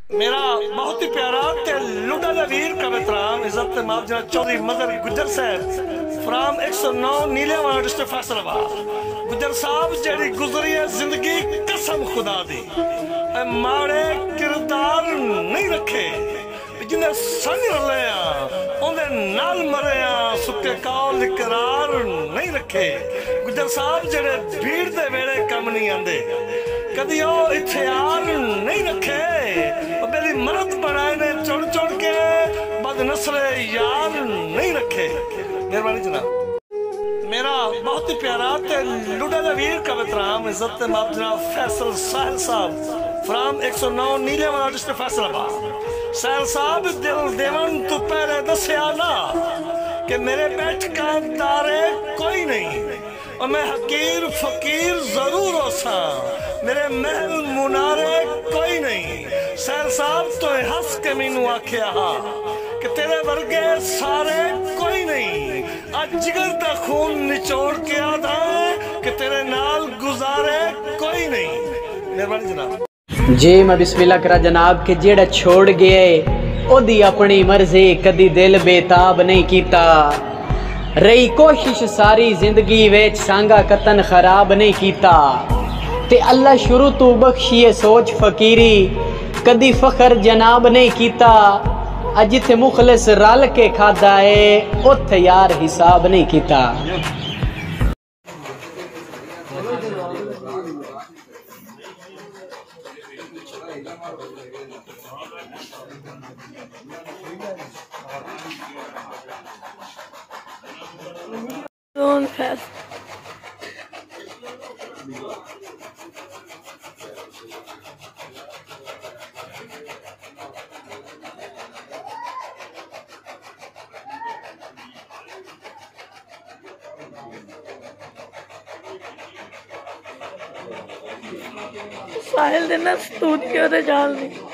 मेरा बहुत ही प्यारा ते लुड़ा दा वीर कवित्राम इज्जत मावजा चौधरी मदर गुजर साहब फ्राम 109 नीलेवाला डिस्ट्रिक्ट फैसलाबाद। गुजर साहब जेड़ी गुजरी है जिंदगी कसम खुदा दी माड़े किरदार नहीं रखे जिन्हें संग रले उन्हें नाल मरे सुके कौल इकरार नहीं रखे। गुजर साहब जेड़े भीड़ दे वेड़े कम नहीं आंदे कदी इख्तियार नहीं रखे मेरी मरद बनाए ने चुड़ चुड़ के बद नस्ले यार नहीं रखे। मेहरबानी जनाब। मेरा बहुत ही प्यारा ते लुड़ा दा वीर कवित्राम इज्जत माफ जनाब फैसल साहिल साहब फ्राम 109 नीलेवाला डिस्ट्रिक्ट फैसलाबाद। साहिल साहब दिल देवन तू पहले दसिया ना कि मेरे बैठका दारे कोई नहीं और मैं हकीर फकीर जरूर हो सा मेरे महल मुनारे कोई नहीं। सैर साहब तो हंस के मैनू आख्या कि तेरे वर्गे सारे कोई नहीं आज जिगर दा खून निचोड़ के आधा कि तेरे नाल गुजारे कोई नहीं। मेहरबानी जनाब। जी मैं बिस्मिल्लाह करा जनाब के जेड़ा छोड़ गए ओदी अपनी मर्जी कदी दिल बेताब नहीं कीता रही कोशिश सारी जिंदगी वेच सांगा कतन खराब नहीं कीता ते अल्लाह शुरू तू बख्शिए सोच फकीरी कदी फखर जनाब नहीं कीता अज थे मुखलिस रल के खादा है उथे यार हिसाब नहीं कीता। साहिल देना स्टूडियो ते जाल नहीं